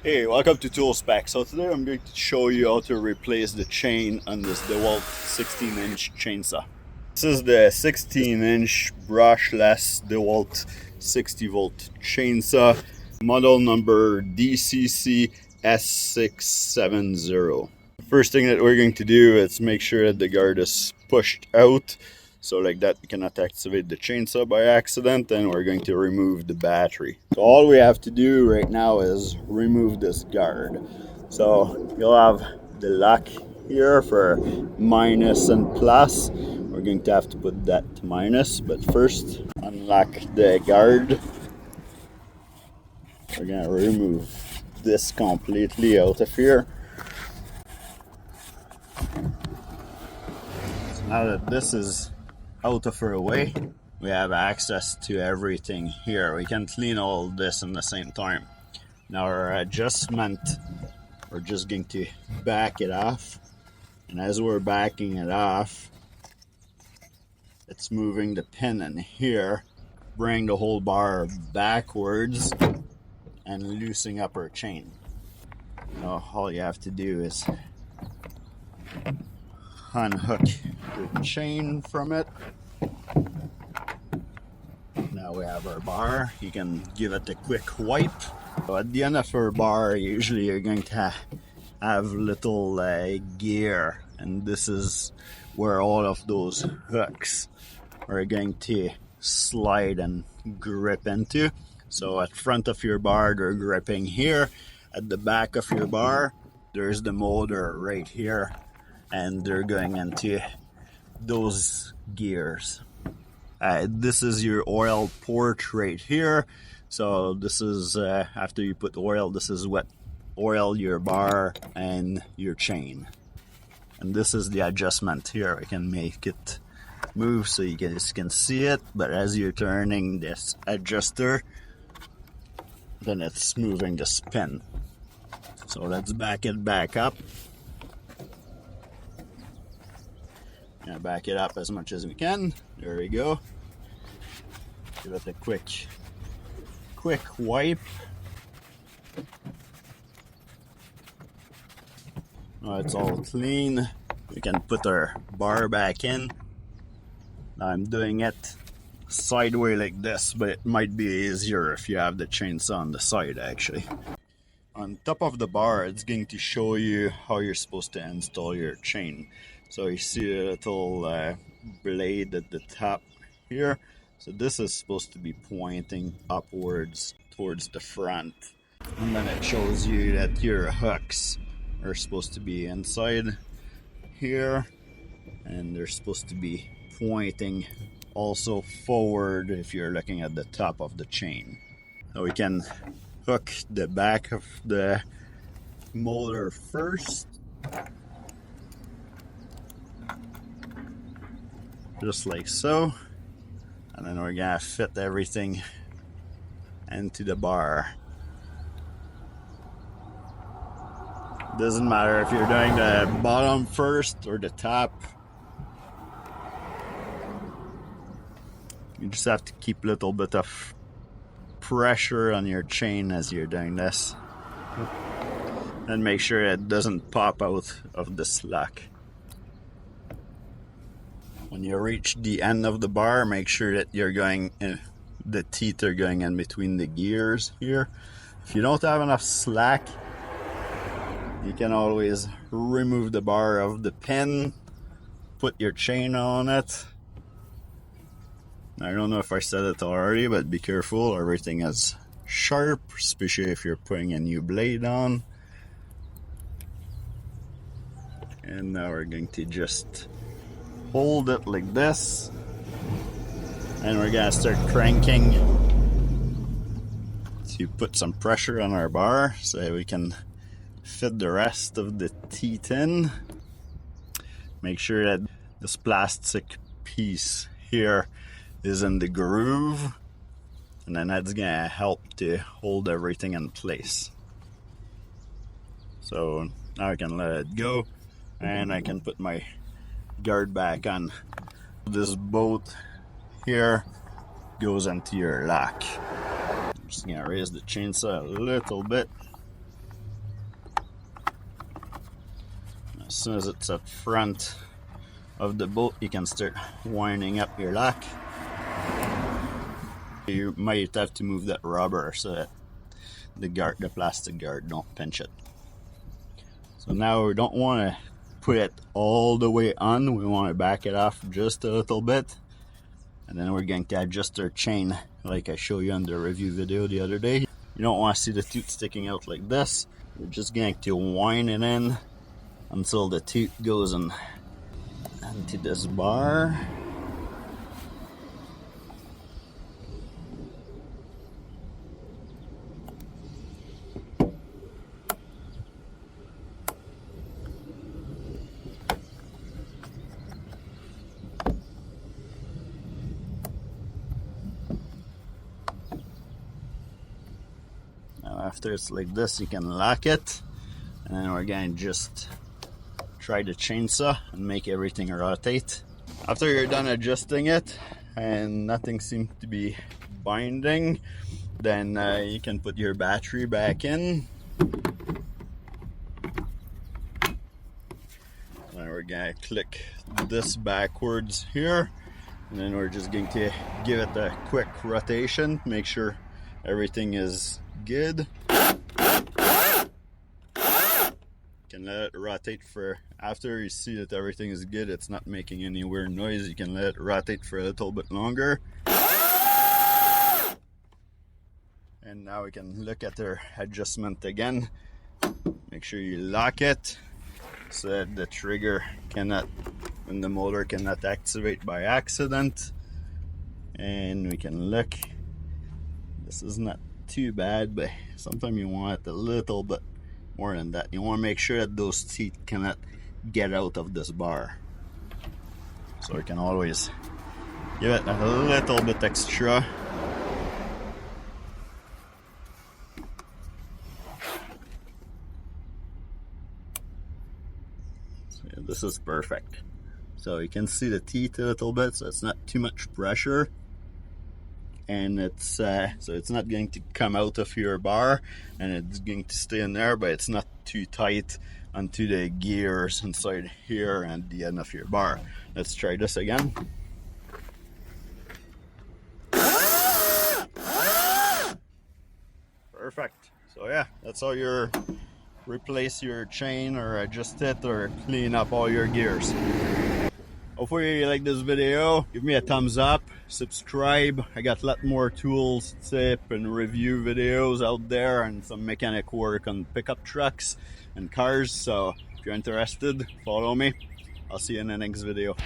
Hey, welcome to Tool Spec. So today I'm going to show you how to replace the chain on this DeWalt 16-inch chainsaw. This is the 16-inch brushless DeWalt 60-volt chainsaw, model number DCC S670. First thing that we're going to do is make sure that the guard is pushed out. So like that, we cannot activate the chainsaw by accident, and we're going to remove the battery. So all we have to do right now is remove this guard. So you'll have the lock here for minus and plus. We're going to have to put that to minus, but first unlock the guard. We're gonna remove this completely out of here. So now that this is out of our way, we have access to everything here. We can clean all this in the same time. Now our adjustment, we're just going to back it off, and as we're backing it off, it's moving the pin in here, bring the whole bar backwards and loosening up our chain. Now all you have to do is unhook the chain from it. Now we have our bar. You can give it a quick wipe. So at the end of our bar, usually you're going to have little gear, and this is where all of those hooks are going to slide and grip into. So at front of your bar, they're gripping here. At the back of your bar, there's the motor right here, and they're going into those gears. This is your oil port right here. So this is after you put oil, this is what oil your bar and your chain. And this is the adjustment here. I can make it move so you guys can see it, but as you're turning this adjuster, then it's moving the pin. So let's back it back up. Gonna back it up as much as we can. There we go. Give it a quick wipe. Now it's all clean. We can put our bar back in. Now I'm doing it sideways like this, but it might be easier if you have the chainsaw on the side actually. On top of the bar, it's going to show you how you're supposed to install your chain. So you see a little blade at the top here. So this is supposed to be pointing upwards towards the front. And then it shows you that your hooks are supposed to be inside here, and they're supposed to be pointing also forward if you're looking at the top of the chain. So we can hook the back of the motor first, just like so, and then we're gonna fit everything into the bar. Doesn't matter if you're doing the bottom first or the top. You just have to keep a little bit of pressure on your chain as you're doing this, and make sure it doesn't pop out of the slack. When you reach the end of the bar, make sure that you're going in, the teeth are going in between the gears here. If you don't have enough slack, you can always remove the bar of the pin, put your chain on it. I don't know if I said it already, but be careful, everything is sharp, especially if you're putting a new blade on. And now we're going to just hold it like this, and we're gonna start cranking to put some pressure on our bar so we can fit the rest of the teeth in. Make sure that this plastic piece here is in the groove, and then that's gonna help to hold everything in place. So now I can let it go, and I can put my guard back on. This bolt here goes into your lock. I'm just gonna raise the chainsaw a little bit. As soon as it's at front of the boat, you can start winding up your lock. You might have to move that rubber so that the plastic guard don't pinch it. So now we don't want to put it all the way on, we want to back it off just a little bit, and then we're going to adjust our chain like I showed you on the review video the other day. You don't want to see the tooth sticking out like this. We're just going to wind it in until the tooth goes in into this bar. After it's like this, you can lock it, and then we're going to just try the chainsaw and make everything rotate. After you're done adjusting it and nothing seems to be binding, then you can put your battery back in. Then we're going to click this backwards here, and then we're just going to give it a quick rotation, make sure everything is good. You can let it rotate for, after you see that everything is good, it's not making any weird noise, you can let it rotate for a little bit longer. And now we can look at our adjustment again. Make sure you lock it so that the trigger cannot, and the motor cannot activate by accident. And we can look. This is not too bad, but sometimes you want it a little bit more than that. You want to make sure that those teeth cannot get out of this bar. So you can always give it a little bit extra. So yeah, this is perfect. So you can see the teeth a little bit, so it's not too much pressure. And it's so it's not going to come out of your bar, and it's going to stay in there, but it's not too tight onto the gears inside here and the end of your bar. Let's try this again. Perfect. So yeah, that's how you replace your chain or adjust it or clean up all your gears. Hopefully you like this video. Give me a thumbs up, subscribe. I got a lot more tools, tip and review videos out there, and some mechanic work on pickup trucks and cars. So if you're interested, follow me. I'll see you in the next video.